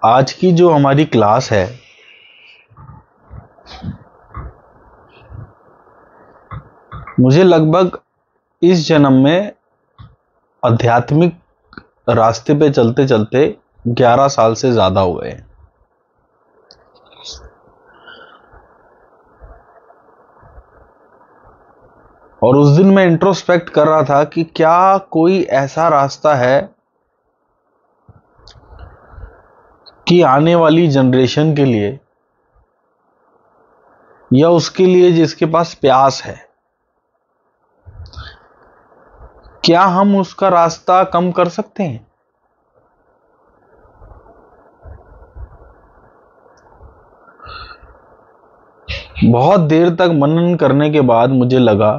आज की जो हमारी क्लास है मुझे लगभग इस जन्म में आध्यात्मिक रास्ते पे चलते चलते 11 साल से ज्यादा हो गए हैं। और उस दिन मैं इंट्रोस्पेक्ट कर रहा था कि क्या कोई ऐसा रास्ता है कि आने वाली जनरेशन के लिए या उसके लिए जिसके पास प्यास है, क्या हम उसका रास्ता कम कर सकते हैं? बहुत देर तक मनन करने के बाद मुझे लगा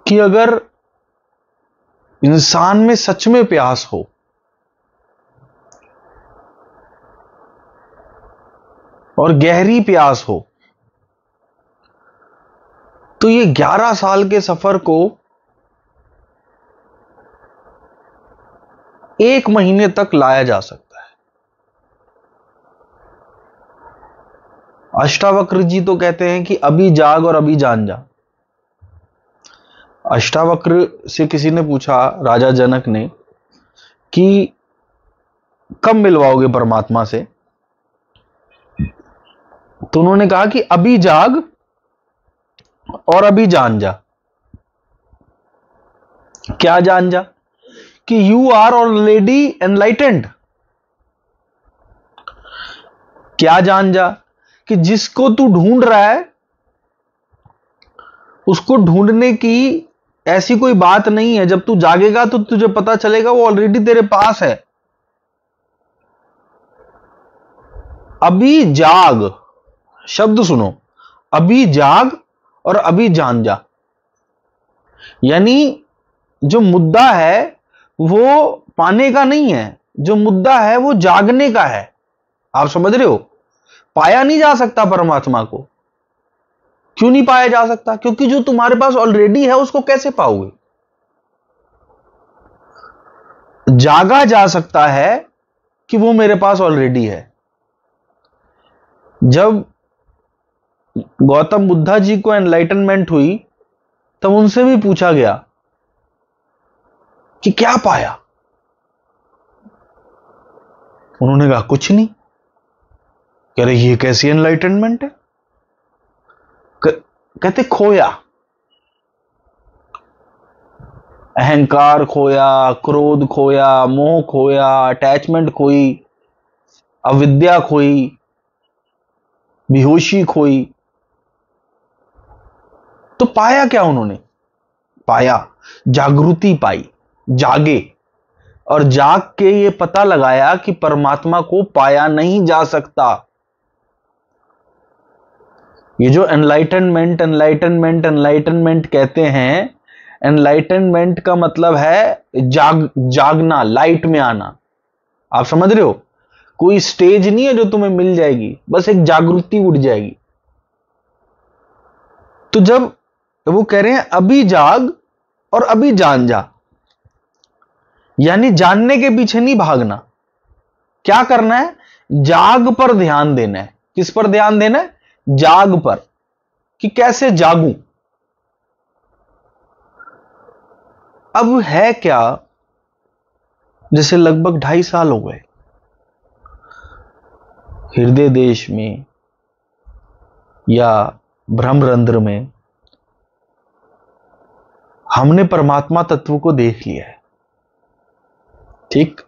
कि अगर इंसान में सच में प्यास हो और गहरी प्यास हो तो ये 11 साल के सफर को 1 महीने तक लाया जा सकता है। अष्टावक्र जी तो कहते हैं कि अभी जाग और अभी जान जा। अष्टावक्र से किसी ने पूछा, राजा जनक ने, कि कब मिलवाओगे परमात्मा से? तो उन्होंने कहा कि अभी जाग और अभी जान जा। क्या जान जा? कि यू आर ऑलरेडी एनलाइटेंड। क्या जान जा? कि जिसको तू ढूंढ रहा है उसको ढूंढने की ऐसी कोई बात नहीं है। जब तू जागेगा तो तुझे पता चलेगा वो ऑलरेडी तेरे पास है। अभी जाग, शब्द सुनो, अभी जाग और अभी जान जा। यानी जो मुद्दा है वो पाने का नहीं है, जो मुद्दा है वो जागने का है। आप समझ रहे हो? पाया नहीं जा सकता परमात्मा को। क्यों नहीं पाया जा सकता? क्योंकि जो तुम्हारे पास ऑलरेडी है उसको कैसे पाओगे? जागा जा सकता है कि वो मेरे पास ऑलरेडी है। जब गौतम बुद्धा जी को एनलाइटनमेंट हुई तब उनसे भी पूछा गया कि क्या पाया? उन्होंने कहा कुछ नहीं। कह रहे ये कैसी एनलाइटनमेंट है? कहते खोया, अहंकार खोया, क्रोध खोया, मोह खोया, अटैचमेंट खोई, अविद्या खोई, बेहोशी खोई। तो पाया क्या उन्होंने? पाया, जागृति पाई, जागे। और जाग के ये पता लगाया कि परमात्मा को पाया नहीं जा सकता। ये जो एनलाइटनमेंट एनलाइटनमेंट एनलाइटनमेंट कहते हैं, एनलाइटनमेंट का मतलब है जागना, लाइट में आना। आप समझ रहे हो? कोई स्टेज नहीं है जो तुम्हें मिल जाएगी, बस एक जागृति उठ जाएगी। तो जब वो कह रहे हैं अभी जाग और अभी जान जा, यानी जानने के पीछे नहीं भागना। क्या करना है? जाग पर ध्यान देना है। किस पर ध्यान देना है? जाग पर, कि कैसे जागूं। अब है क्या, जैसे लगभग 2.5 साल हो गए हृदय देश में या ब्रह्मरंध्र में हमने परमात्मा तत्व को देख लिया है। ठीक,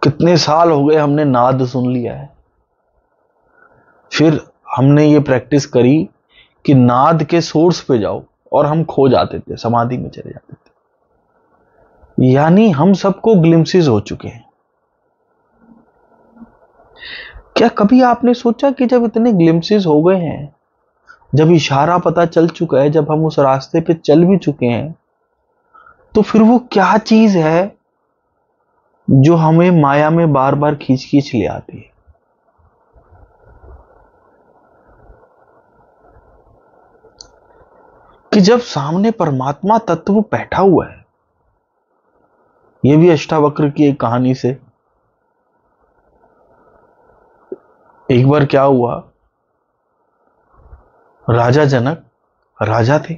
कितने साल हो गए हमने नाद सुन लिया है। फिर हमने ये प्रैक्टिस करी कि नाद के सोर्स पे जाओ, और हम खो जाते थे, समाधि में चले जाते थे। यानी हम सबको ग्लिम्सिस हो चुके हैं। क्या कभी आपने सोचा कि जब इतने ग्लिम्सिस हो गए हैं, जब इशारा पता चल चुका है, जब हम उस रास्ते पे चल भी चुके हैं, तो फिर वो क्या चीज है जो हमें माया में बार बार खींच खींच ले आती है? कि जब सामने परमात्मा तत्व बैठा हुआ है, यह भी अष्टावक्र की एक कहानी से। एक बार क्या हुआ, राजा जनक राजा थे।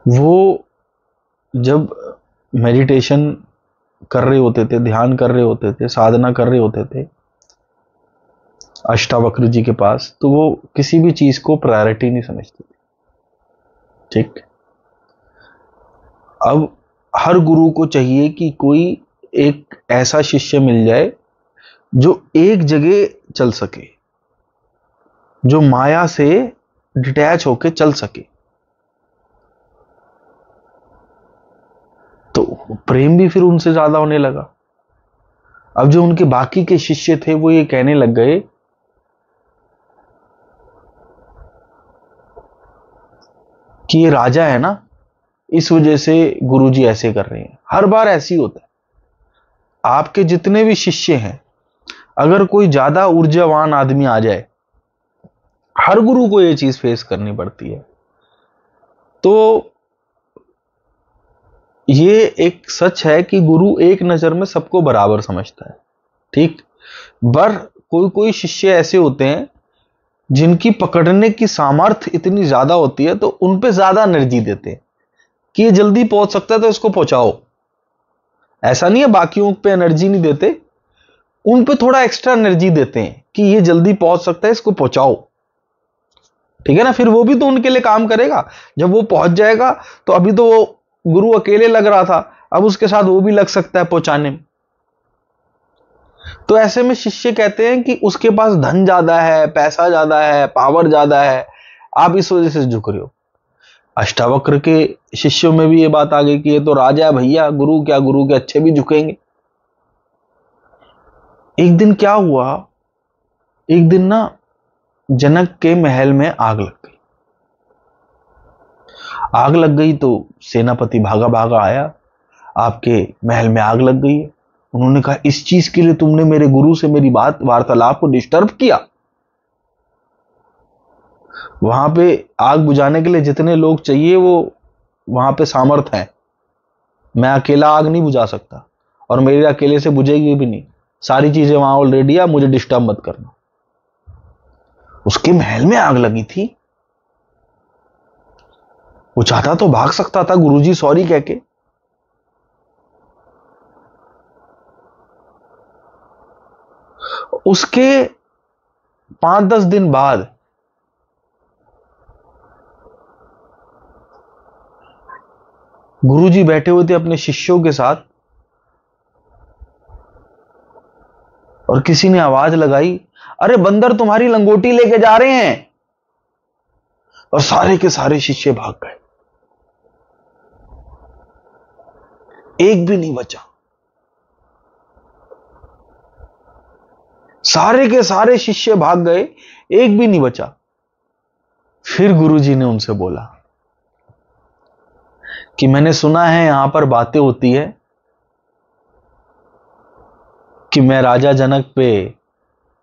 वो जब मेडिटेशन कर रहे होते थे, ध्यान कर रहे होते थे, साधना कर रहे होते थे अष्टावक्र जी के पास, तो वो किसी भी चीज को प्रायोरिटी नहीं समझते थे। ठीक। अब हर गुरु को चाहिए कि कोई एक ऐसा शिष्य मिल जाए जो एक जगह चल सके, जो माया से डिटैच होके चल सके। तो प्रेम भी फिर उनसे ज्यादा होने लगा। अब जो उनके बाकी के शिष्य थे वो ये कहने लग गए कि ये राजा है ना, इस वजह से गुरुजी ऐसे कर रहे हैं। हर बार ऐसे ही होता है। आपके जितने भी शिष्य हैं, अगर कोई ज्यादा ऊर्जावान आदमी आ जाए, हर गुरु को यह चीज फेस करनी पड़ती है। तो ये एक सच है कि गुरु एक नजर में सबको बराबर समझता है। ठीक। पर कोई कोई शिष्य ऐसे होते हैं जिनकी पकड़ने की सामर्थ्य इतनी ज्यादा होती है, तो उन पे ज्यादा एनर्जी देते हैं कि ये जल्दी पहुंच सकता है तो इसको पहुंचाओ। ऐसा नहीं है बाकियों पे एनर्जी नहीं देते, उन पे थोड़ा एक्स्ट्रा एनर्जी देते हैं कि ये जल्दी पहुंच सकता है, इसको पहुंचाओ। ठीक है ना। फिर वो भी तो उनके लिए काम करेगा। जब वो पहुंच जाएगा तो अभी तो वो गुरु अकेले लग रहा था, अब उसके साथ वो भी लग सकता है पहुंचाने में। तो ऐसे में शिष्य कहते हैं कि उसके पास धन ज्यादा है, पैसा ज्यादा है, पावर ज्यादा है, आप इस वजह से झुक रहे हो। अष्टावक्र के शिष्यों में भी ये बात आ गई कि ये तो राजा है भैया, गुरु क्या, गुरु के अच्छे भी झुकेंगे। एक दिन क्या हुआ, एक दिन ना जनक के महल में आग लग गई। आग लग गई तो सेनापति भागा भागा आया, आपके महल में आग लग गई है। उन्होंने कहा, इस चीज के लिए तुमने मेरे गुरु से मेरी बात वार्तालाप को डिस्टर्ब किया। वहां पे आग बुझाने के लिए जितने लोग चाहिए वो वहां पे सामर्थ है। मैं अकेला आग नहीं बुझा सकता, और मेरे अकेले से बुझेगी भी नहीं। सारी चीजें वहां ऑलरेडी है, मुझे डिस्टर्ब मत करना। उसके महल में आग लगी थी, वो चाहता तो भाग सकता था गुरुजी सॉरी कह के। उसके 5-10 दिन बाद गुरुजी बैठे हुए थे अपने शिष्यों के साथ, और किसी ने आवाज लगाई, अरे बंदर तुम्हारी लंगोटी लेके जा रहे हैं। और सारे के सारे शिष्य भाग गए, एक भी नहीं बचा। सारे के सारे शिष्य भाग गए, एक भी नहीं बचा। फिर गुरुजी ने उनसे बोला कि मैंने सुना है यहां पर बातें होती है कि मैं राजा जनक पे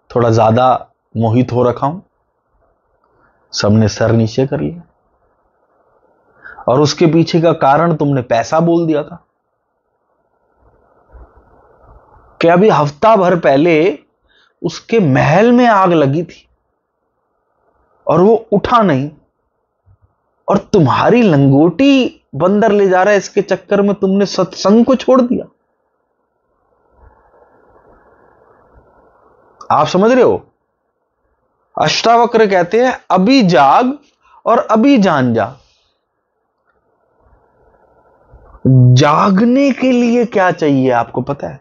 थोड़ा ज्यादा मोहित हो रखा हूं। सबने सर नीचे कर लिया, और उसके पीछे का कारण तुमने पैसा बोल दिया था कि अभी हफ्ता भर पहले उसके महल में आग लगी थी और वो उठा नहीं, और तुम्हारी लंगोटी बंदर ले जा रहा है, इसके चक्कर में तुमने सत्संग को छोड़ दिया। आप समझ रहे हो। अष्टावक्र कहते हैं, अभी जाग और अभी जान जा। जागने के लिए क्या चाहिए आपको पता है।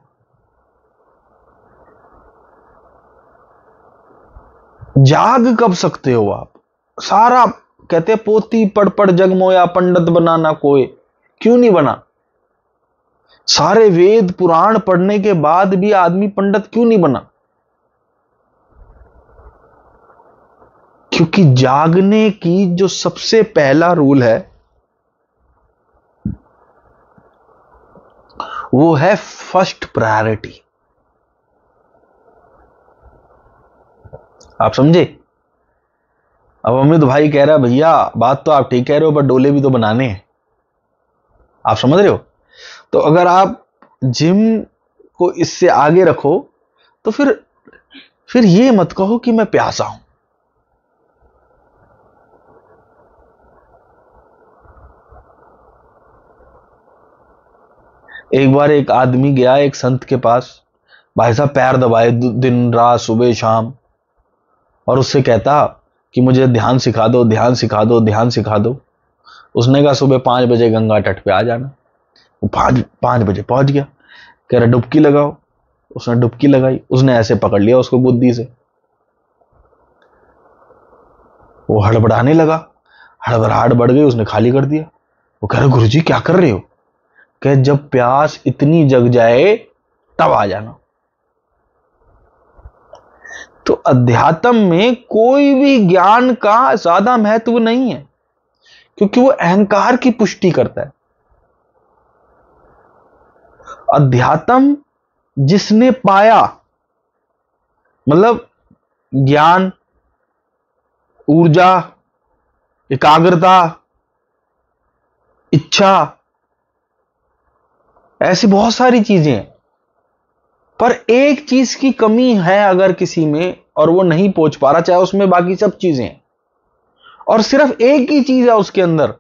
जाग कब सकते हो आप। सारा कहते हैं, पोती पढ़ पढ़ जगमोया, पंडित बनाना कोई क्यों नहीं बना। सारे वेद पुराण पढ़ने के बाद भी आदमी पंडित क्यों नहीं बना। क्योंकि जागने की जो सबसे पहला रूल है वो है फर्स्ट प्रायोरिटी। आप समझे? अब अमित भाई कह रहा है भैया बात तो आप ठीक कह रहे हो, पर डोले भी तो बनाने हैं। आप समझ रहे हो? तो अगर आप जिम को इससे आगे रखो तो फिर ये मत कहो कि मैं प्यासा हूं। एक बार एक आदमी गया एक संत के पास, भाई साहब पैर दबाए दिन रात सुबह शाम, और उससे कहता कि मुझे ध्यान सिखा दो, ध्यान सिखा दो, ध्यान सिखा दो। उसने कहा सुबह 5 बजे गंगा तट पे आ जाना। वो 5 बजे पहुंच गया, कह रहा डुबकी लगाओ। उसने डुबकी लगाई, उसने ऐसे पकड़ लिया उसको बुद्धि से। वो हड़बड़ाने लगा, हड़बड़ाहट बढ़ गई, उसने खाली कर दिया। वो कह रहा गुरुजी क्या कर रहे हो? कह जब प्यास इतनी जग जाए तब आ जाना। तो अध्यात्म में कोई भी ज्ञान का ज्यादा महत्व नहीं है, क्योंकि वो अहंकार की पुष्टि करता है। अध्यात्म जिसने पाया, मतलब ज्ञान, ऊर्जा, एकाग्रता, इच्छा, ऐसी बहुत सारी चीजें हैं, पर एक चीज की कमी है अगर किसी में और वो नहीं पहुंच पा रहा, चाहे उसमें बाकी सब चीजें हैं, और सिर्फ एक ही चीज है उसके अंदर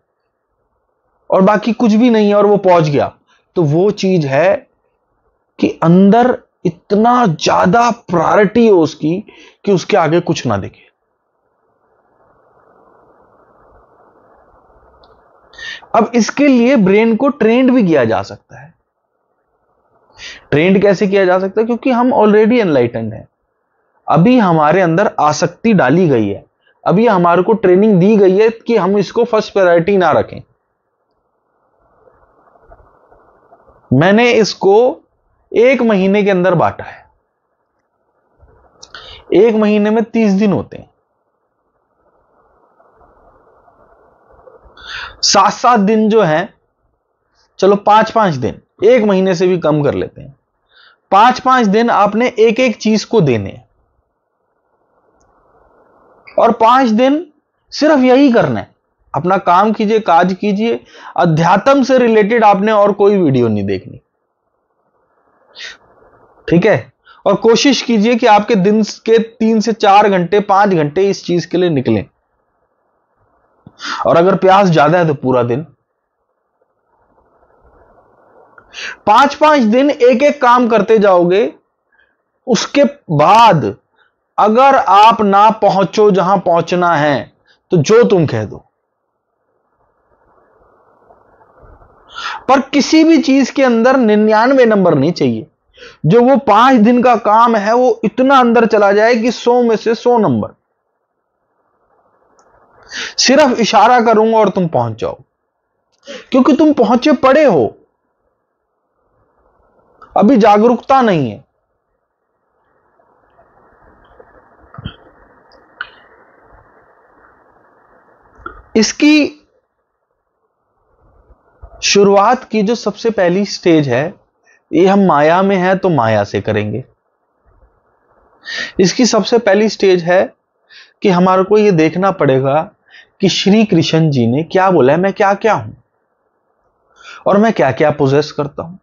और बाकी कुछ भी नहीं है और वो पहुंच गया, तो वो चीज है कि अंदर इतना ज्यादा प्रायोरिटी हो उसकी कि उसके आगे कुछ ना दिखे। अब इसके लिए ब्रेन को ट्रेंड भी किया जा सकता है। ट्रेंड कैसे किया जा सकता है? क्योंकि हम ऑलरेडी एनलाइटेंड हैं, अभी हमारे अंदर आसक्ति डाली गई है, अभी हमारे को ट्रेनिंग दी गई है कि हम इसको फर्स्ट प्रायोरिटी ना रखें। मैंने इसको 1 महीने के अंदर बांटा है। 1 महीने में 30 दिन होते हैं, 7-7 दिन जो है, चलो 5-5 दिन, 1 महीने से भी कम कर लेते हैं। 5-5 दिन आपने एक एक चीज को देने, और 5 दिन सिर्फ यही करना है, अपना काम कीजिए, काज कीजिए, अध्यात्म से रिलेटेड आपने और कोई वीडियो नहीं देखनी, ठीक है? और कोशिश कीजिए कि आपके दिन के 3 से 4 घंटे, 5 घंटे इस चीज के लिए निकलें, और अगर प्यास ज्यादा है तो पूरा दिन। 5-5 दिन एक एक काम करते जाओगे, उसके बाद अगर आप ना पहुंचो जहां पहुंचना है तो जो तुम कह दो, पर किसी भी चीज के अंदर 99 नंबर नहीं चाहिए। जो वो 5 दिन का काम है वो इतना अंदर चला जाए कि 100 में से 100 नंबर। सिर्फ इशारा करूंगा और तुम पहुंच जाओ, क्योंकि तुम पहुंचे पड़े हो, अभी जागरूकता नहीं है। इसकी शुरुआत की जो सबसे पहली स्टेज है, ये हम माया में है तो माया से करेंगे। इसकी सबसे पहली स्टेज है कि हमारे को ये देखना पड़ेगा कि श्री कृष्ण जी ने क्या बोला है, मैं क्या क्या हूं और मैं क्या क्या पोजेस करता हूं।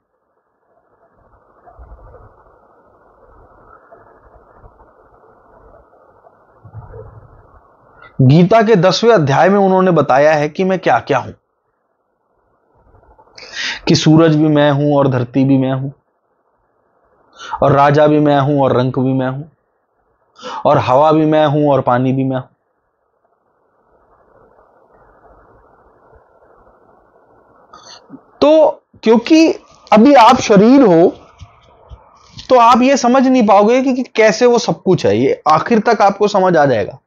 गीता के 10वें अध्याय में उन्होंने बताया है कि मैं क्या क्या हूं, कि सूरज भी मैं हूं और धरती भी मैं हूं, और राजा भी मैं हूं और रंक भी मैं हूं, और हवा भी मैं हूं और पानी भी मैं हूं। तो क्योंकि अभी आप शरीर हो तो आप ये समझ नहीं पाओगे कि कैसे वो सब कुछ है, ये आखिर तक आपको समझ आ जाएगा।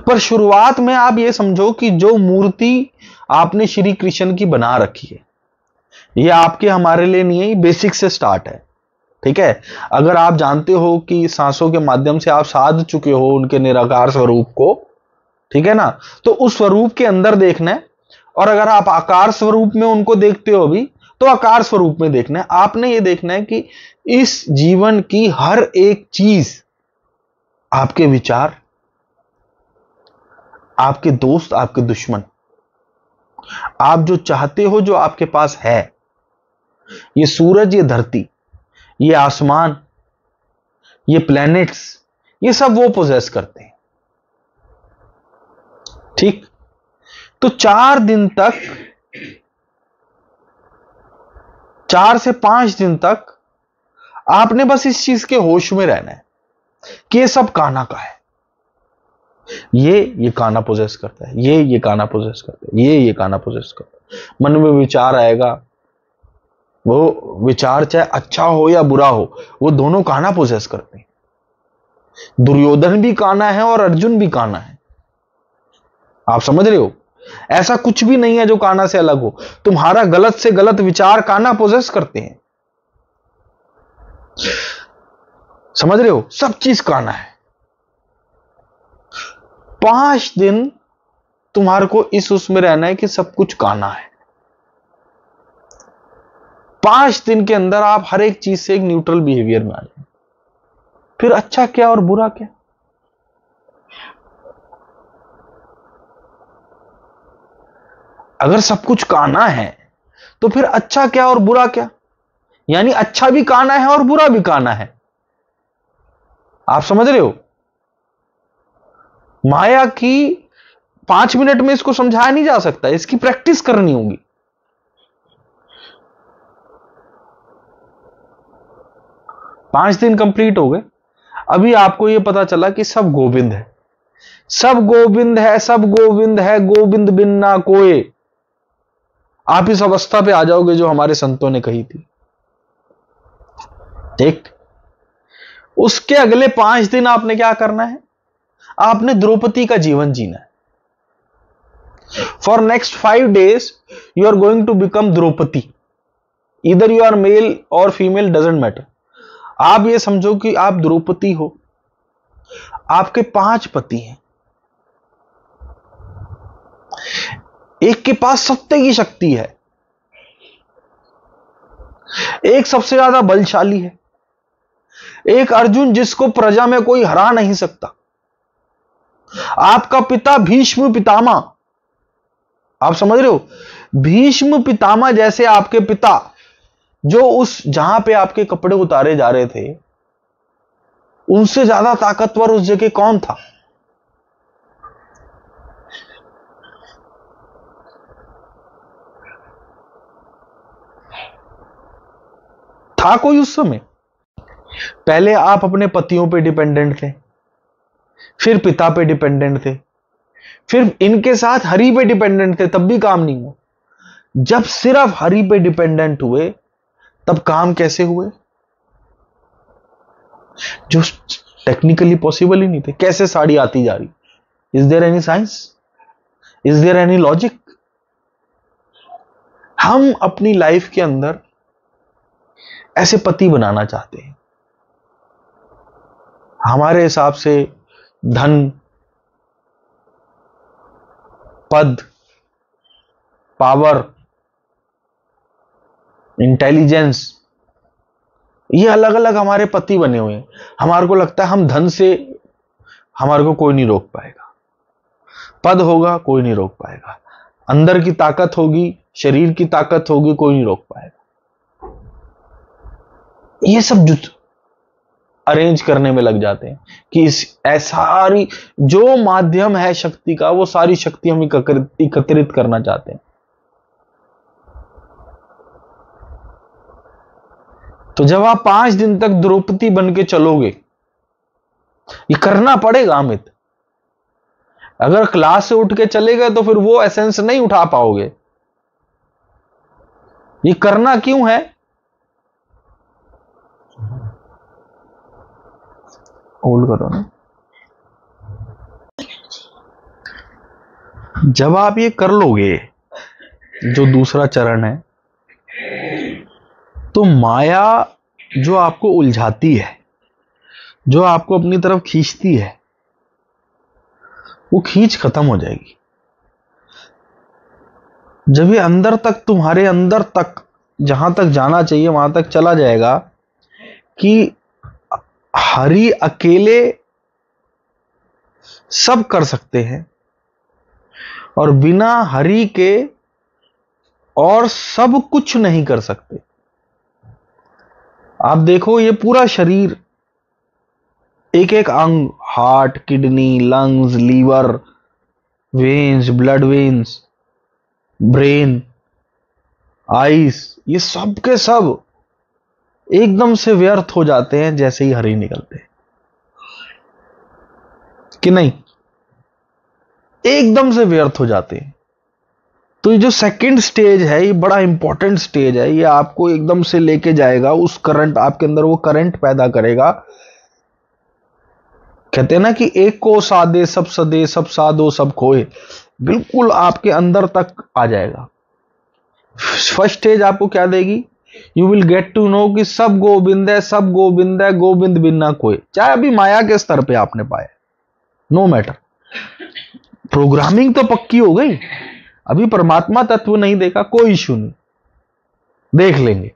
पर शुरुआत में आप ये समझो कि जो मूर्ति आपने श्री कृष्ण की बना रखी है, ये आपके हमारे लिए नहीं है, बेसिक से स्टार्ट है, ठीक है? अगर आप जानते हो कि सांसों के माध्यम से आप साध चुके हो उनके निराकार स्वरूप को, ठीक है ना, तो उस स्वरूप के अंदर देखना है। और अगर आप आकार स्वरूप में उनको देखते हो अभी, तो आकार स्वरूप में देखना है। आपने ये देखना है कि इस जीवन की हर एक चीज आपके विचार, आपके दोस्त, आपके दुश्मन, आप जो चाहते हो, जो आपके पास है, ये सूरज, ये धरती, ये आसमान, ये प्लैनेट्स, ये सब वो पोजेस करते हैं। ठीक? तो 4 दिन तक, 4 से 5 दिन तक आपने बस इस चीज के होश में रहना है कि ये सब कान्हा का है। ये कान्हा पोजेस करता है, ये कान्हा पोजेस करता है, ये कान्हा पोजेस करता है। मन में विचार आएगा, वो विचार चाहे अच्छा हो या बुरा हो, वो दोनों कान्हा पोजेस करते हैं। दुर्योधन भी कान्हा है और अर्जुन भी कान्हा है। आप समझ रहे हो? ऐसा कुछ भी नहीं है जो कान्हा से अलग हो। तुम्हारा गलत से गलत विचार कान्हा पोजेस करते हैं। समझ रहे हो? सब चीज कान्हा है। 5 दिन तुम्हारे को इस उसमें रहना है कि सब कुछ कान्हा है। 5 दिन के अंदर आप हर एक चीज से एक न्यूट्रल बिहेवियर में आ जाए। फिर अच्छा क्या और बुरा क्या? अगर सब कुछ कान्हा है तो फिर अच्छा क्या और बुरा क्या? यानी अच्छा भी कान्हा है और बुरा भी कान्हा है। आप समझ रहे हो? माया की 5 मिनट में इसको समझाया नहीं जा सकता, इसकी प्रैक्टिस करनी होगी। पांच दिन कंप्लीट हो गए। अभी आपको यह पता चला कि सब गोविंद है, सब गोविंद है, सब गोविंद है, गोविंद बिन ना कोई। आप इस अवस्था पे आ जाओगे जो हमारे संतों ने कही थी। ठीक? उसके अगले 5 दिन आपने क्या करना है? आपने द्रौपदी का जीवन जीना है। For next 5 days you are going to become Draupadi. इधर यू आर मेल और फीमेल, डजेंट मैटर। आप ये समझो कि आप द्रौपदी हो, आपके 5 पति हैं, एक के पास सत्य की शक्ति है, एक सबसे ज्यादा बलशाली है, एक अर्जुन जिसको प्रजा में कोई हरा नहीं सकता, आपका पिता भीष्म पितामह। आप समझ रहे हो? भीष्म पितामह जैसे आपके पिता, जो उस जहां पे आपके कपड़े उतारे जा रहे थे, उनसे ज्यादा ताकतवर उस जगह कौन था? था कोई उस समय? पहले आप अपने पतियों पे डिपेंडेंट थे, फिर पिता पे डिपेंडेंट थे, फिर इनके साथ हरि पे डिपेंडेंट थे, तब भी काम नहीं हुआ। जब सिर्फ हरि पे डिपेंडेंट हुए तब काम कैसे हुए? जो टेक्निकली पॉसिबल ही नहीं थे। कैसे साड़ी आती जा रही? Is there any science? Is there any logic? हम अपनी लाइफ के अंदर ऐसे पति बनाना चाहते हैं। हमारे हिसाब से धन, पद, पावर, इंटेलिजेंस, ये अलग अलग हमारे पति बने हुए हैं। हमारे को लगता है हम धन से हमारे को कोई नहीं रोक पाएगा, पद होगा कोई नहीं रोक पाएगा, अंदर की ताकत होगी, शरीर की ताकत होगी, कोई नहीं रोक पाएगा। ये सब जो अरेंज करने में लग जाते हैं कि इस सारी जो माध्यम है शक्ति का, वो सारी शक्ति हम एकत्रित करना चाहते हैं। तो जब आप 5 दिन तक द्रौपदी बन के चलोगे, ये करना पड़ेगा अमित। अगर क्लास से उठ के चले गए तो फिर वो एसेंस नहीं उठा पाओगे। ये करना क्यों है? होल्ड करो ना। जब आप ये कर लोगे, जो दूसरा चरण है, तो माया जो आपको उलझाती है, जो आपको अपनी तरफ खींचती है, वो खींच खत्म हो जाएगी। जब ये अंदर तक, तुम्हारे अंदर तक, जहां तक जाना चाहिए वहां तक चला जाएगा कि हरि अकेले सब कर सकते हैं, और बिना हरि के और सब कुछ नहीं कर सकते। आप देखो ये पूरा शरीर, एक एक अंग, heart, kidney, lungs, liver, veins, blood veins, brain, eyes, ये सब के सब एकदम से व्यर्थ हो जाते हैं जैसे ही हरि निकलते हैं, कि नहीं? एकदम से व्यर्थ हो जाते हैं। तो ये जो सेकंड स्टेज है, ये बड़ा इंपॉर्टेंट स्टेज है। ये आपको एकदम से लेके जाएगा उस करंट, आपके अंदर वो करंट पैदा करेगा। कहते हैं ना कि एक को साधे सब सदे, सब साधो सब खोए, बिल्कुल आपके अंदर तक आ जाएगा। फर्स्ट स्टेज आपको क्या देगी? You will get to know कि सब गोविंद है, सब गोविंद है, गोविंद बिना कोई। चाहे अभी माया के स्तर पे आपने पाया, नो मैटर, प्रोग्रामिंग तो पक्की हो गई। अभी परमात्मा तत्व नहीं देखा, कोई इश्यू नहीं, देख लेंगे।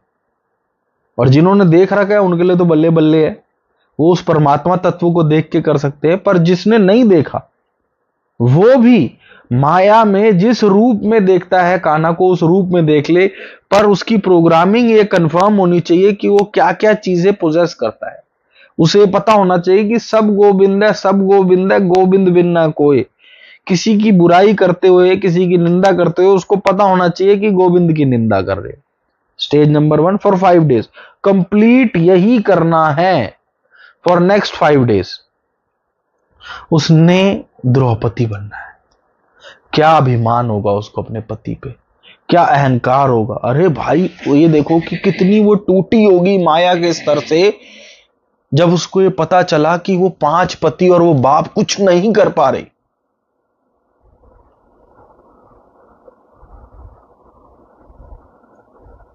और जिन्होंने देख रखा है उनके लिए तो बल्ले बल्ले है, वो उस परमात्मा तत्व को देख के कर सकते हैं। पर जिसने नहीं देखा, वो भी माया में जिस रूप में देखता है कान्हा को, उस रूप में देख ले। पर उसकी प्रोग्रामिंग ये कंफर्म होनी चाहिए कि वो क्या क्या चीजें पोजेस करता है। उसे पता होना चाहिए कि सब गोविंद है, सब गोविंद है, गोविंद बिना कोई। किसी की बुराई करते हुए, किसी की निंदा करते हुए उसको पता होना चाहिए कि गोविंद की निंदा कर रहे। Stage number 1 for 5 days complete यही करना है, फॉर नेक्स्ट 5 डेज। उसने द्रौपदी बनना है। क्या अभिमान होगा उसको अपने पति पे, क्या अहंकार होगा। अरे भाई ये देखो कि कितनी वो टूटी होगी माया के स्तर से, जब उसको ये पता चला कि वो 5 पति और वो बाप कुछ नहीं कर पा रहे।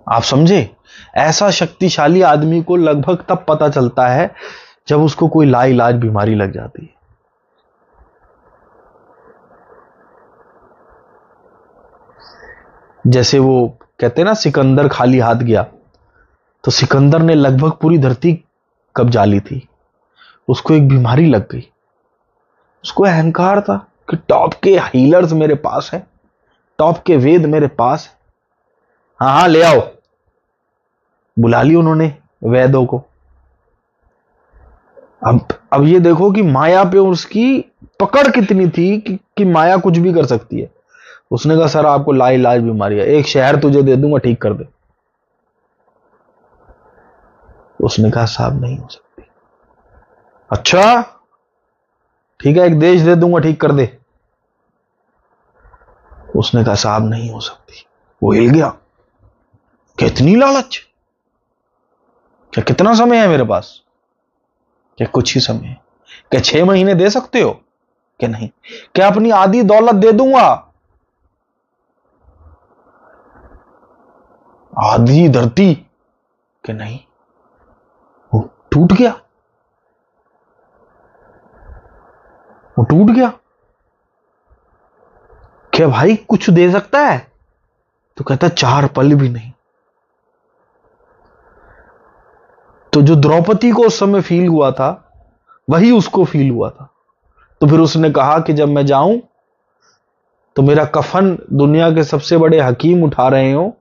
आप समझे? ऐसा शक्तिशाली आदमी को लगभग तब पता चलता है जब उसको कोई लाइलाज बीमारी लग जाती है। जैसे वो कहते हैं ना, सिकंदर खाली हाथ गया, तो सिकंदर ने लगभग पूरी धरती कब्जा ली थी। उसको एक बीमारी लग गई। उसको अहंकार था कि टॉप के हीलर्स मेरे पास है, टॉप के वेद मेरे पास है। हाँ हाँ ले आओ, बुला ली उन्होंने वैदों को। अब ये देखो कि माया पे उसकी पकड़ कितनी थी कि माया कुछ भी कर सकती है। उसने कहा सर आपको लाइलाज बीमारी है, एक शहर तुझे दे दूंगा, ठीक कर दे। उसने कहा साहब नहीं हो सकती। अच्छा ठीक है, एक देश दे दूंगा, ठीक कर दे। उसने कहा साहब नहीं हो सकती। वो हिल गया, कितनी लालच, क्या कितना समय है मेरे पास, क्या कुछ ही समय है, क्या 6 महीने दे सकते हो, क्या नहीं, क्या अपनी आधी दौलत दे दूंगा, आधी धरती, कि नहीं। वो टूट गया, वो टूट गया। क्या भाई कुछ दे सकता है? तो कहता 4 पल भी नहीं। तो जो द्रौपदी को उस समय फील हुआ था, वही उसको फील हुआ था। तो फिर उसने कहा कि जब मैं जाऊं तो मेरा कफन दुनिया के सबसे बड़े हकीम उठा रहे हो,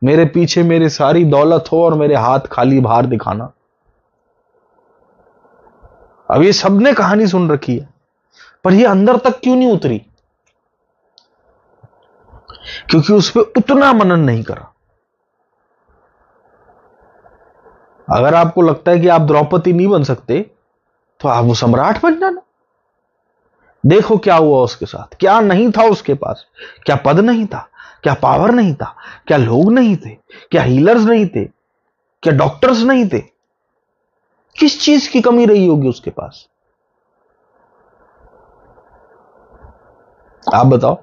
मेरे पीछे मेरी सारी दौलत हो और मेरे हाथ खाली बाहर दिखाना। अब ये सबने कहानी सुन रखी है, पर ये अंदर तक क्यों नहीं उतरी? क्योंकि उस पर उतना मनन नहीं करा। अगर आपको लगता है कि आप द्रौपदी नहीं बन सकते, तो आप वो सम्राट बन जाना। देखो क्या हुआ उसके साथ, क्या नहीं था उसके पास, क्या पद नहीं था, क्या पावर नहीं था, क्या लोग नहीं थे, क्या हीलर्स नहीं थे, क्या डॉक्टर्स नहीं थे, किस चीज की कमी रही होगी उसके पास? आप बताओ।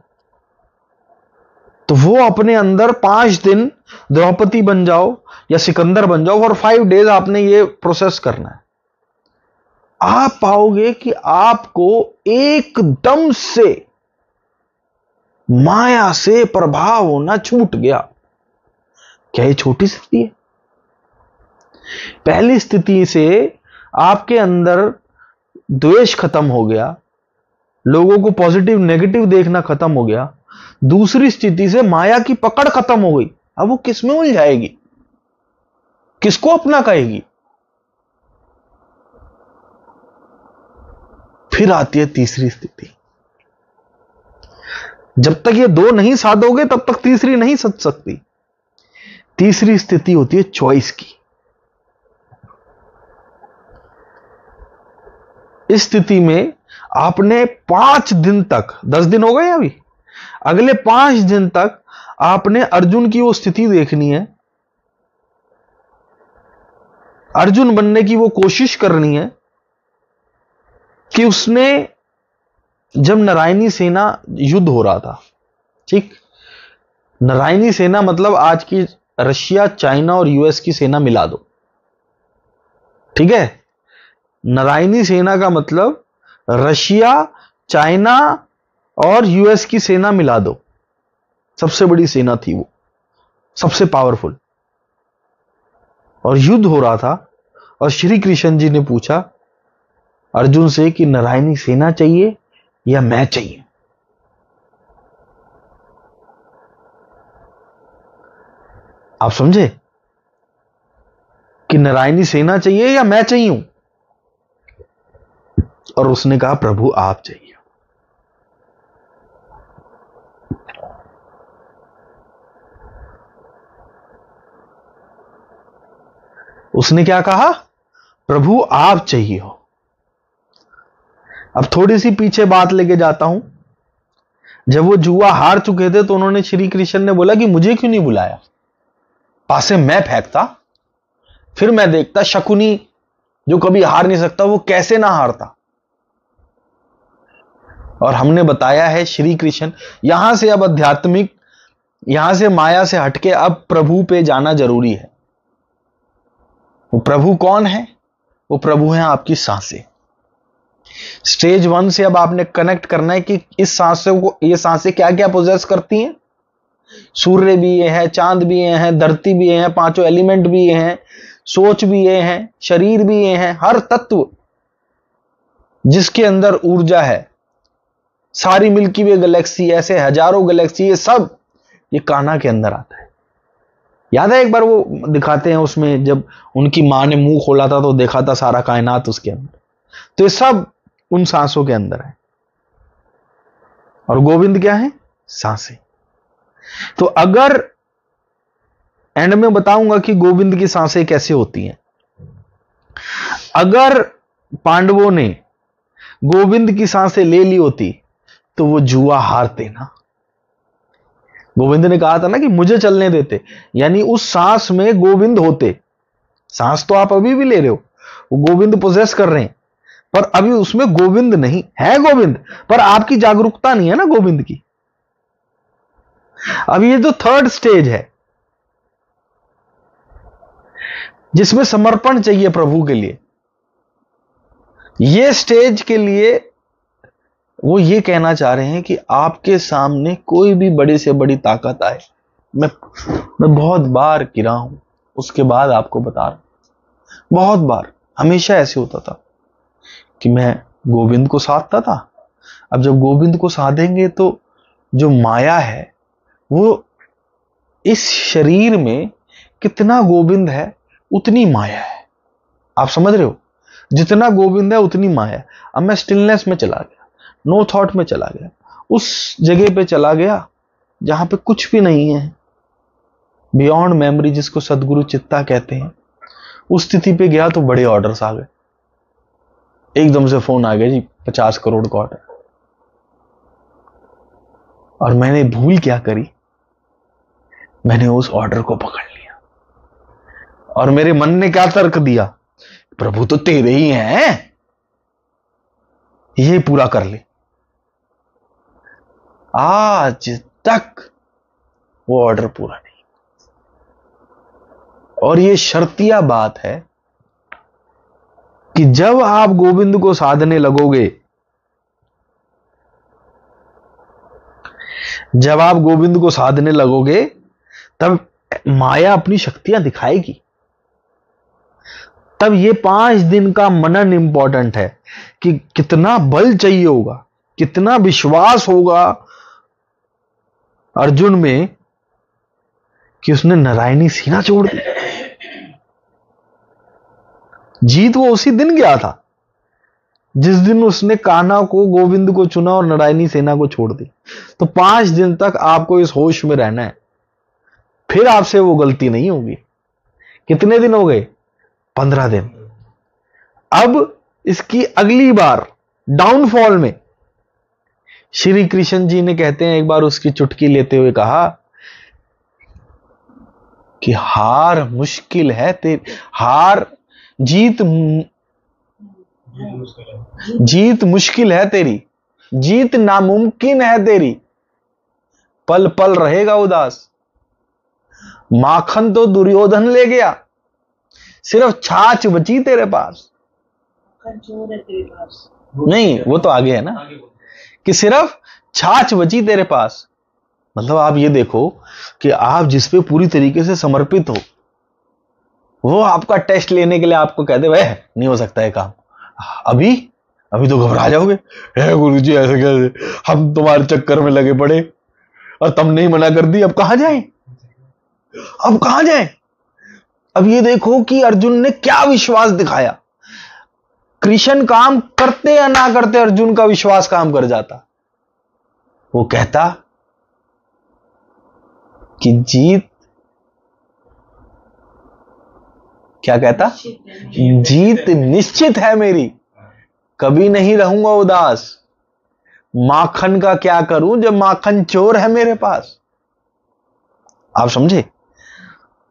तो वो अपने अंदर 5 दिन द्रौपदी बन जाओ या सिकंदर बन जाओ, और 5 डेज आपने ये प्रोसेस करना है। आप पाओगे कि आपको एकदम से माया से प्रभाव होना छूट गया। क्या ये छोटी स्थिति है? पहली स्थिति से आपके अंदर द्वेष खत्म हो गया, लोगों को पॉजिटिव नेगेटिव देखना खत्म हो गया, दूसरी स्थिति से माया की पकड़ खत्म हो गई, अब वो किस में उलझाएगी, किसको अपना कहेगी? फिर आती है तीसरी स्थिति। जब तक ये दो नहीं साधोगे तब तक तीसरी नहीं सध सकती। तीसरी स्थिति होती है चॉइस की। इस स्थिति में आपने 5 दिन तक, 10 दिन हो गए अभी, अगले 5 दिन तक आपने अर्जुन की वो स्थिति देखनी है, अर्जुन बनने की वो कोशिश करनी है कि उसने, जब नारायणी सेना युद्ध हो रहा था, ठीक, नारायणी सेना मतलब आज की रशिया, चाइना और यूएस की सेना मिला दो, ठीक है। नारायणी सेना का मतलब रशिया, चाइना और यूएस की सेना मिला दो, सबसे बड़ी सेना थी वो, सबसे पावरफुल। और युद्ध हो रहा था और श्री कृष्ण जी ने पूछा अर्जुन से कि नारायणी सेना चाहिए या मैं चाहिए? आप समझे कि नारायणी सेना चाहिए या मैं चाहिए? और उसने कहा प्रभु आप चाहिए। उसने क्या कहा? प्रभु आप चाहिए हो। अब थोड़ी सी पीछे बात लेके जाता हूं। जब वो जुआ हार चुके थे तो उन्होंने, श्री कृष्ण ने बोला कि मुझे क्यों नहीं बुलाया, पासे मैं फेंकता, फिर मैं देखता शकुनी जो कभी हार नहीं सकता वो कैसे ना हारता। और हमने बताया है श्री कृष्ण, यहां से अब आध्यात्मिक, यहां से माया से हटके अब प्रभु पे जाना जरूरी है। वो प्रभु कौन है? वो प्रभु है आपकी सांसें। स्टेज 1 से अब आपने कनेक्ट करना है कि इस सांसों को, ये सांसें क्या क्या पोजेस करती हैं। सूर्य भी ये है, चांद भी ये है, धरती भी ये है, 5 एलिमेंट भी ये हैं, सोच भी ये है, शरीर भी ये है, हर तत्व जिसके अंदर ऊर्जा है, सारी मिल्की वे गैलेक्सी, ऐसे हजारों गैलेक्सी, ये सब ये कान्हा के अंदर आता है। याद है एक बार वो दिखाते हैं उसमें, जब उनकी मां ने मुंह खोला था तो देखा था सारा कायनात उसके अंदर। तो ये सब उन सांसों के अंदर है। और गोविंद क्या है? सांसें। तो अगर एंड में बताऊंगा कि गोविंद की सांसें कैसे होती हैं। अगर पांडवों ने गोविंद की सांसें ले ली होती तो वो जुआ हारते ना। गोविंद ने कहा था ना कि मुझे चलने देते, यानी उस सांस में गोविंद होते। सांस तो आप अभी भी ले रहे हो, वो गोविंद पोजेस कर रहे हैं, पर अभी उसमें गोविंद नहीं है। गोविंद पर आपकी जागरूकता नहीं है ना गोविंद की। अब ये जो थर्ड स्टेज है जिसमें समर्पण चाहिए प्रभु के लिए, ये स्टेज के लिए वो ये कहना चाह रहे हैं कि आपके सामने कोई भी बड़ी से बड़ी ताकत आए, मैं बहुत बार गिरा हूं, उसके बाद आपको बता रहा हूं। बहुत बार, हमेशा ऐसे होता था कि मैं गोविंद को साधता था। अब जब गोविंद को साधेंगे तो जो माया है वो, इस शरीर में कितना गोविंद है उतनी माया है। आप समझ रहे हो? जितना गोविंद है उतनी माया है। अब मैं स्टिलनेस में चला गया, नो थॉट में चला गया, उस जगह पे चला गया जहां पे कुछ भी नहीं है, बियॉन्ड मेमोरी जिसको सदगुरु चित्ता कहते हैं। उस स्थिति पे गया तो बड़े ऑर्डर्स आ गए, एकदम से फोन आ गया जी 50 करोड़ का ऑर्डर। और मैंने भूल क्या करी, मैंने उस ऑर्डर को पकड़ लिया और मेरे मन ने क्या तर्क दिया, प्रभु तो तेरे ही हैं, ये पूरा कर ले। आज तक वो ऑर्डर पूरा नहीं। और ये शर्तिया बात है कि जब आप गोविंद को साधने लगोगे, जब आप गोविंद को साधने लगोगे तब माया अपनी शक्तियां दिखाएगी। तब ये 5 दिन का मनन इंपॉर्टेंट है कि कितना बल चाहिए होगा, कितना विश्वास होगा अर्जुन में कि उसने नारायणी सेना छोड़ दी। जीत वो उसी दिन गया था जिस दिन उसने कान्हा को, गोविंद को चुना और नारायणी सेना को छोड़ दी। तो 5 दिन तक आपको इस होश में रहना है, फिर आपसे वो गलती नहीं होगी। कितने दिन हो गए? 15 दिन। अब इसकी अगली बार डाउनफॉल में श्री कृष्ण जी ने, कहते हैं, एक बार उसकी चुटकी लेते हुए कहा कि हार मुश्किल है तेरी, हार जीत मुश्किल है तेरी, जीत नामुमकिन है तेरी, पल पल रहेगा उदास। माखन तो दुर्योधन ले गया, सिर्फ छाछ बची तेरे पास। नहीं, वो तो आगे है ना, कि सिर्फ छाछ बची तेरे पास। मतलब आप ये देखो कि आप जिस पे पूरी तरीके से समर्पित हो, वो आपका टेस्ट लेने के लिए आपको कहते वह नहीं हो सकता है काम, अभी तो घबरा जाओगे, गुरुजी ऐसे कैसे, हम तुम्हारे चक्कर में लगे पड़े और तुमने ही मना कर दी, अब कहां जाएं? अब ये देखो कि अर्जुन ने क्या विश्वास दिखाया। कृष्ण काम करते या ना करते, अर्जुन का विश्वास काम कर जाता। वो कहता कि जीत, क्या कहता? जीत निश्चित है मेरी, कभी नहीं रहूंगा उदास। माखन का क्या करूं जब माखन चोर है मेरे पास। आप समझे?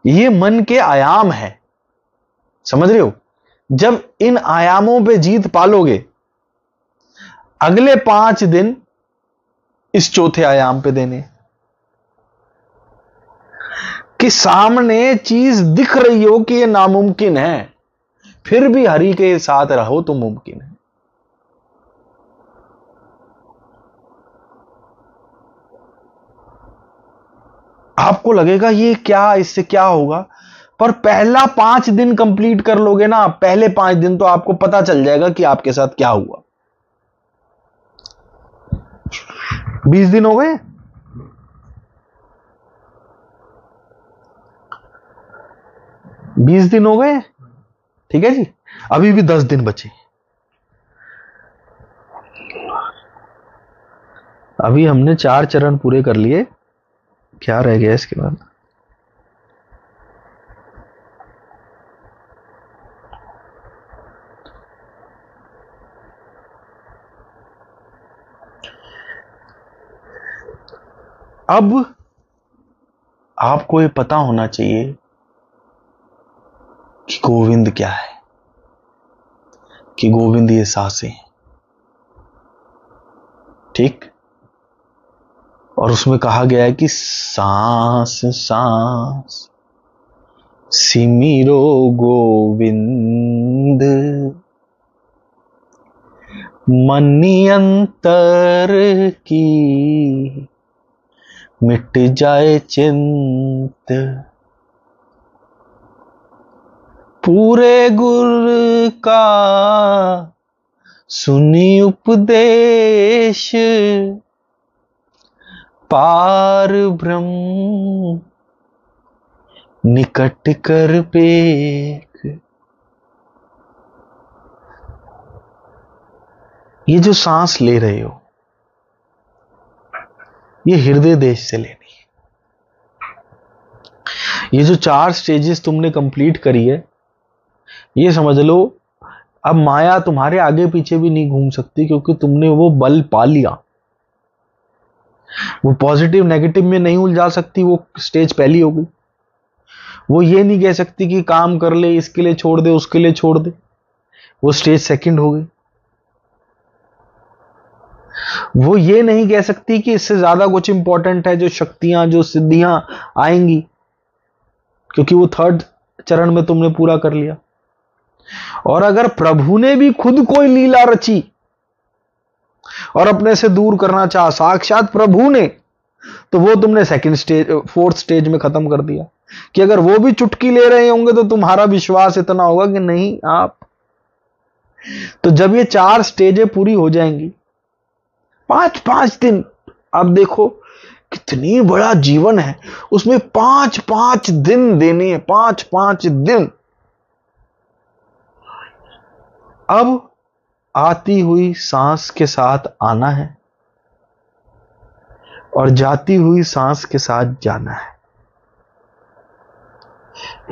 ये मन के आयाम है, समझ रहे हो? जब इन आयामों पे जीत पालोगे, अगले 5 दिन इस चौथे आयाम पे देने, कि सामने चीज दिख रही हो कि ये नामुमकिन है, फिर भी हरि के साथ रहो तो मुमकिन है। आपको लगेगा ये क्या, इससे क्या होगा, पर पहला 5 दिन कंप्लीट कर लोगे ना, पहले 5 दिन तो आपको पता चल जाएगा कि आपके साथ क्या हुआ। 20 दिन हो गए, 20 दिन हो गए, ठीक है जी। अभी भी 10 दिन बचे। अभी हमने 4 चरण पूरे कर लिए, क्या रह गया इसके बाद? अब आपको ये पता होना चाहिए कि गोविंद क्या है, कि गोविंद ये सांसें हैं, ठीक। और उसमें कहा गया है कि सांस सांस सिमिरो गोविंद, मनि अंतर की मिट जाए चिंत, पूरे गुर का सुनी उपदेश, पार ब्रह्म निकट कर पेख। ये जो सांस ले रहे हो, ये हृदय देश से लेनी है। ये जो 4 स्टेजेस तुमने कंप्लीट करी है, ये समझ लो अब माया तुम्हारे आगे पीछे भी नहीं घूम सकती, क्योंकि तुमने वो बल पा लिया। वो पॉजिटिव नेगेटिव में नहीं उलझा सकती, वो स्टेज पहली हो गई। वो ये नहीं कह सकती कि काम कर ले, इसके लिए छोड़ दे, उसके लिए छोड़ दे, वो स्टेज सेकंड हो गई। वो ये नहीं कह सकती कि इससे ज्यादा कुछ इंपॉर्टेंट है, जो शक्तियां, जो सिद्धियां आएंगी, क्योंकि वो 3rd चरण में तुमने पूरा कर लिया। और अगर प्रभु ने भी खुद कोई लीला रची और अपने से दूर करना चाहा, साक्षात प्रभु ने, तो वो तुमने 2nd स्टेज, 4th स्टेज में खत्म कर दिया। कि अगर वो भी चुटकी ले रहे होंगे तो तुम्हारा विश्वास इतना होगा कि नहीं आप। तो जब ये 4 स्टेजें पूरी हो जाएंगी, पांच पांच दिन। अब देखो कितनी बड़ा जीवन है, उसमें पांच पांच दिन देने हैं, पांच पांच दिन। अब आती हुई सांस के साथ आना है और जाती हुई सांस के साथ जाना है।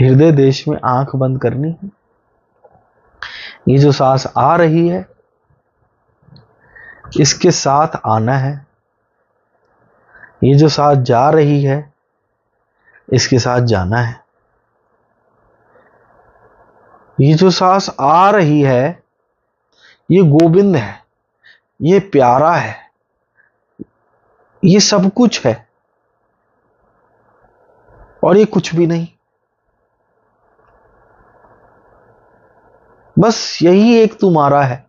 हृदय देश में आंख बंद करनी है। ये जो सांस आ रही है इसके साथ आना है, ये जो सांस जा रही है इसके साथ जाना है। ये जो सांस आ रही है ये गोविंद है, ये प्यारा है, ये सब कुछ है और ये कुछ भी नहीं। बस यही एक तुम्हारा है।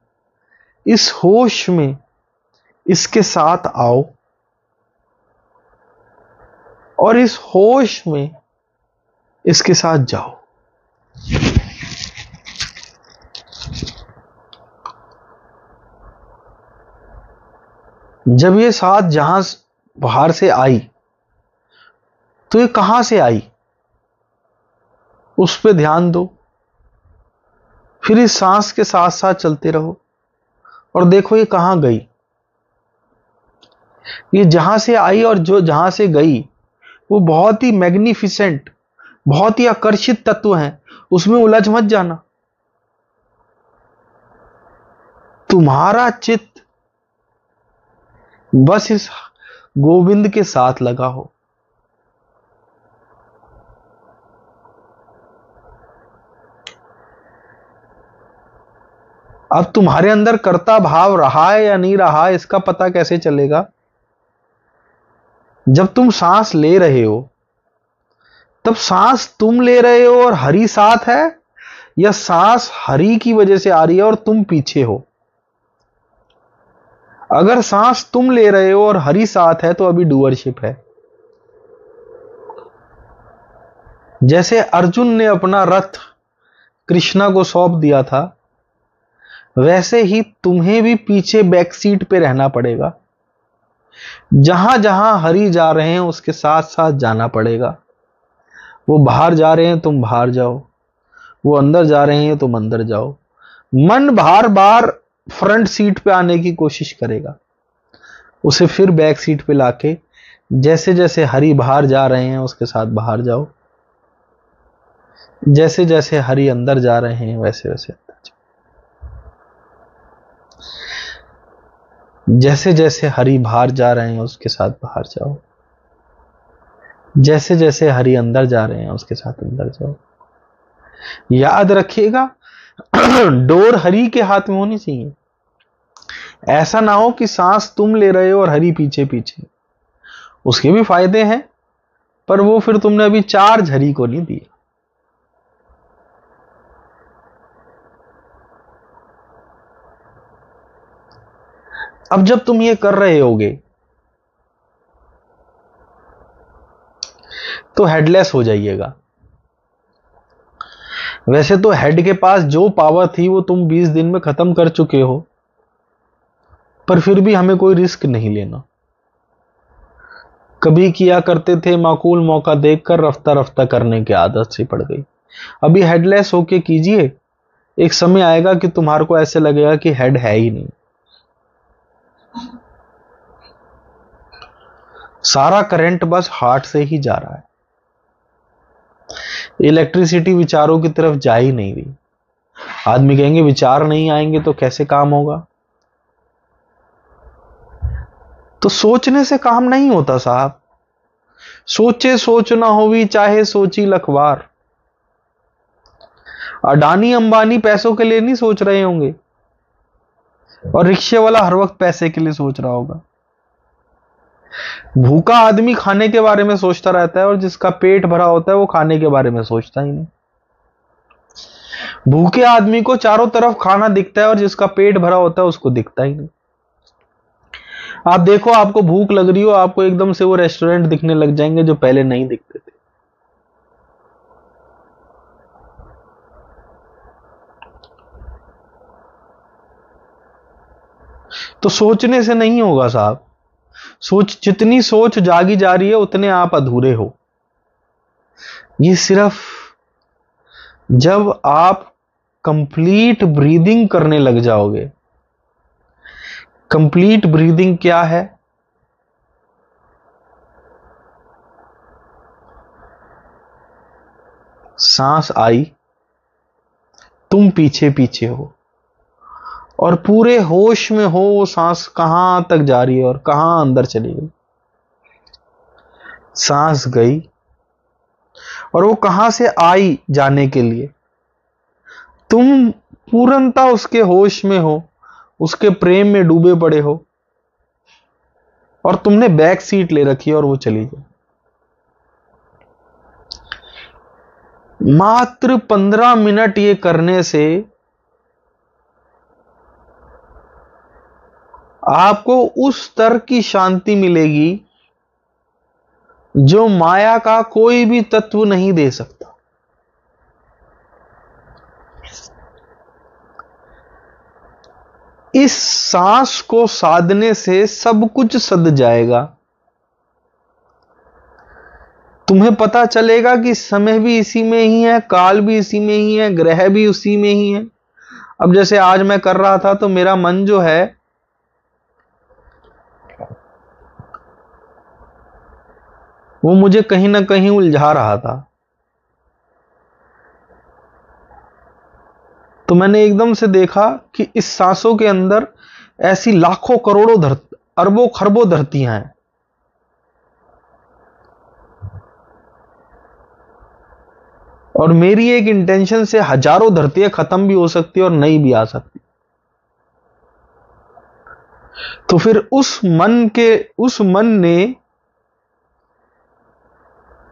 इस होश में इसके साथ आओ और इस होश में इसके साथ जाओ। जब ये सांस जहां बाहर से आई तो ये कहां से आई उस पे ध्यान दो। फिर इस सांस के साथ साथ चलते रहो और देखो ये कहां गई। ये जहां से आई और जो जहां से गई वो बहुत ही मैग्निफिसेंट, बहुत ही आकर्षित तत्व हैं, उसमें उलझ मत जाना। तुम्हारा चित्त बस इस गोविंद के साथ लगा हो। अब तुम्हारे अंदर कर्ता भाव रहा है या नहीं रहा इसका पता कैसे चलेगा? जब तुम सांस ले रहे हो तब सांस तुम ले रहे हो और हरि साथ है, या सांस हरि की वजह से आ रही है और तुम पीछे हो? अगर सांस तुम ले रहे हो और हरि साथ है तो अभी डूअरशिप है। जैसे अर्जुन ने अपना रथ कृष्णा को सौंप दिया था, वैसे ही तुम्हें भी पीछे बैक सीट पे रहना पड़ेगा। जहां जहां हरि जा रहे हैं उसके साथ साथ जाना पड़ेगा। वो बाहर जा रहे हैं तुम बाहर जाओ, वो अंदर जा रहे हैं तुम अंदर जाओ। मन बार बार फ्रंट सीट पे आने की कोशिश करेगा, उसे फिर बैक सीट पे लाके जैसे जैसे हरि बाहर जा रहे हैं उसके साथ बाहर जाओ, जैसे जैसे हरि अंदर जा रहे हैं वैसे वैसे अंदर जाओ, जैसे जैसे हरि बाहर जा रहे हैं उसके साथ बाहर जाओ, जैसे जैसे हरि अंदर जा रहे हैं उसके साथ अंदर जाओ। याद रखिएगा डोर हरि के हाथ में होनी चाहिए। ऐसा ना हो कि सांस तुम ले रहे हो और हरि पीछे पीछे। उसके भी फायदे हैं पर वो फिर तुमने अभी चार्ज हरि को नहीं दिया। अब जब तुम ये कर रहे होगे तो हेडलेस हो जाइएगा। वैसे तो हेड के पास जो पावर थी वो तुम 20 दिन में खत्म कर चुके हो, पर फिर भी हमें कोई रिस्क नहीं लेना। कभी किया करते थे, माकूल मौका देखकर रफ्ता रफ्ता करने की आदत सी पड़ गई। अभी हेडलेस होके कीजिए, एक समय आएगा कि तुम्हारे को ऐसे लगेगा कि हेड है ही नहीं। सारा करंट बस हार्ट से ही जा रहा है, इलेक्ट्रिसिटी विचारों की तरफ जा ही नहीं रही। आदमी कहेंगे विचार नहीं आएंगे तो कैसे काम होगा? तो सोचने से काम नहीं होता साहब। सोचे सोच ना होवी चाहे सोची लखवार। अडानी अंबानी पैसों के लिए नहीं सोच रहे होंगे और रिक्शे वाला हर वक्त पैसे के लिए सोच रहा होगा। भूखा आदमी खाने के बारे में सोचता रहता है और जिसका पेट भरा होता है वो खाने के बारे में सोचता ही नहीं। भूखे आदमी को चारों तरफ खाना दिखता है और जिसका पेट भरा होता है उसको दिखता ही नहीं। आप देखो, आपको भूख लग रही हो, आपको एकदम से वो रेस्टोरेंट दिखने लग जाएंगे जो पहले नहीं दिखते थे। तो सोचने से नहीं होगा साहब। जितनी सोच जागी जा रही है उतने आप अधूरे हो। ये सिर्फ जब आप कंप्लीट ब्रीदिंग करने लग जाओगे। कंप्लीट ब्रीदिंग क्या है? सांस आई, तुम पीछे पीछे हो और पूरे होश में हो वो सांस कहां तक जा रही है और कहां अंदर चली गई। सांस गई और वो कहां से आई जाने के लिए, तुम पूर्णता उसके होश में हो, उसके प्रेम में डूबे पड़े हो और तुमने बैक सीट ले रखी है और वो चली गई। मात्र 15 मिनट ये करने से आपको उस स्तर की शांति मिलेगी जो माया का कोई भी तत्व नहीं दे सकता। इस सांस को साधने से सब कुछ सध जाएगा। तुम्हें पता चलेगा कि समय भी इसी में ही है, काल भी इसी में ही है, ग्रह भी उसी में ही है। अब जैसे आज मैं कर रहा था तो मेरा मन जो है वो मुझे कहीं ना कहीं उलझा रहा था। तो मैंने एकदम से देखा कि इस सांसों के अंदर ऐसी लाखों करोड़ों अरबों खरबों धरतियां हैं। और मेरी एक इंटेंशन से हजारों धरतियां खत्म भी हो सकती है और नई भी आ सकती। तो फिर उस मन ने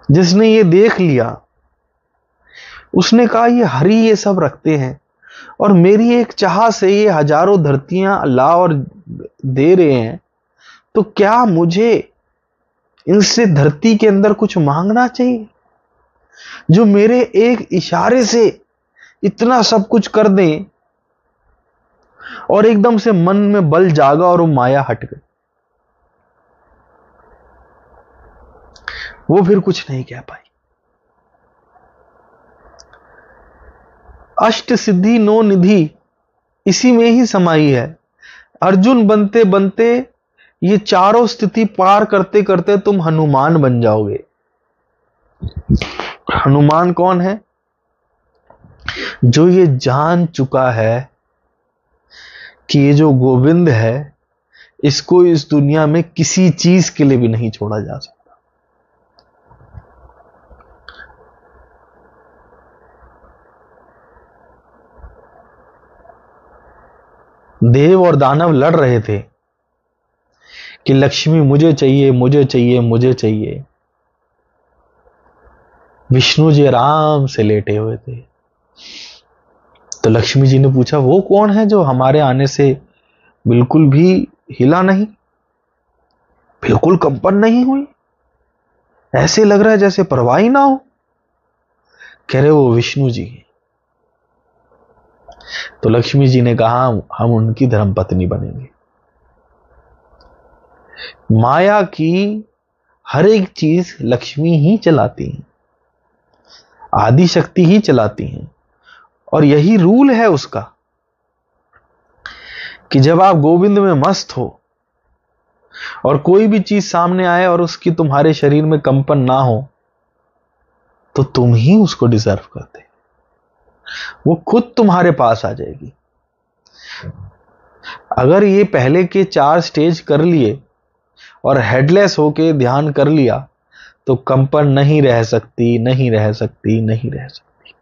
जिसने ये देख लिया, उसने कहा ये हरि ये सब रखते हैं और मेरी एक चाह से ये हजारों धरतियां अल्लाह और दे रहे हैं, तो क्या मुझे इनसे धरती के अंदर कुछ मांगना चाहिए जो मेरे एक इशारे से इतना सब कुछ कर दें। और एकदम से मन में बल जागा और वो माया हट गई। वो फिर कुछ नहीं कह पाई। अष्ट सिद्धि नो निधि इसी में ही समाई है। अर्जुन बनते बनते ये चारों स्थिति पार करते करते तुम हनुमान बन जाओगे। हनुमान कौन है? जो ये जान चुका है कि ये जो गोविंद है इसको इस दुनिया में किसी चीज के लिए भी नहीं छोड़ा जा सकता। देव और दानव लड़ रहे थे कि लक्ष्मी मुझे चाहिए, मुझे चाहिए, मुझे चाहिए। विष्णु जी आराम से लेटे हुए थे। तो लक्ष्मी जी ने पूछा वो कौन है जो हमारे आने से बिल्कुल भी हिला नहीं, बिल्कुल कंपन नहीं हुई, ऐसे लग रहा है जैसे परवाह ही ना हो। कह रहे वो विष्णु जी। तो लक्ष्मी जी ने कहा हम उनकी धर्मपत्नी बनेंगे। माया की हर एक चीज लक्ष्मी ही चलाती हैं, आदि शक्ति ही चलाती हैं। और यही रूल है उसका कि जब आप गोविंद में मस्त हो और कोई भी चीज सामने आए और उसकी तुम्हारे शरीर में कंपन ना हो, तो तुम ही उसको डिजर्व करते, वो खुद तुम्हारे पास आ जाएगी। अगर ये पहले के 4 स्टेज कर लिए और हेडलेस होके ध्यान कर लिया तो कंपन नहीं रह सकती, नहीं रह सकती, नहीं रह सकती।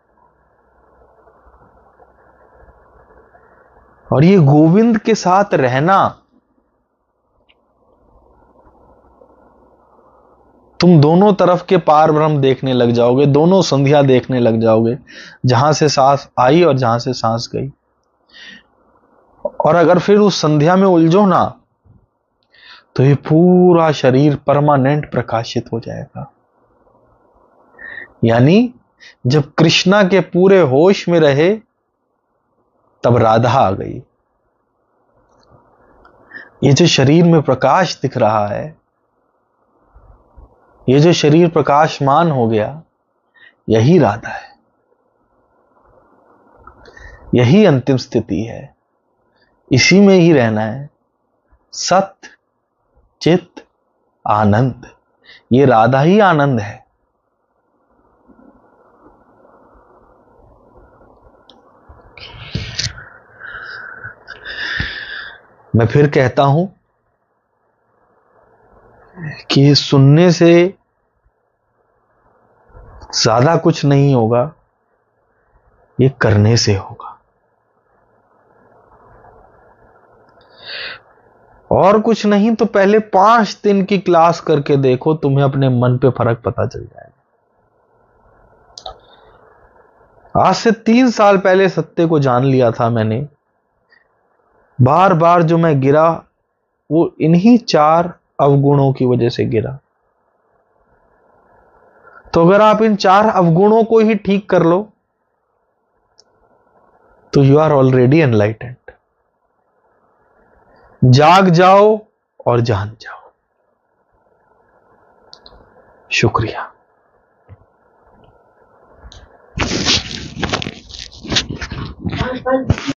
और ये गोविंद के साथ रहना, तुम दोनों तरफ के पार ब्रह्म देखने लग जाओगे, दोनों संध्या देखने लग जाओगे, जहां से सांस आई और जहां से सांस गई। और अगर फिर उस संध्या में उलझो ना तो ये पूरा शरीर परमानेंट प्रकाशित हो जाएगा। यानी जब कृष्णा के पूरे होश में रहे तब राधा आ गई। ये जो शरीर में प्रकाश दिख रहा है, ये जो शरीर प्रकाशमान हो गया, यही राधा है, यही अंतिम स्थिति है, इसी में ही रहना है। सत्य चित आनंद, ये राधा ही आनंद है। मैं फिर कहता हूं कि सुनने से ज्यादा कुछ नहीं होगा, ये करने से होगा। और कुछ नहीं तो पहले 5 दिन की क्लास करके देखो, तुम्हें अपने मन पे फर्क पता चल जाएगा। आज से 3 साल पहले सत्य को जान लिया था मैंने। बार बार जो मैं गिरा वो इन्हीं 4 अवगुणों की वजह से गिरा। तो अगर आप इन 4 अवगुणों को ही ठीक कर लो तो यू आर ऑलरेडी एनलाइटेंड। जाग जाओ और जान जाओ। शुक्रिया।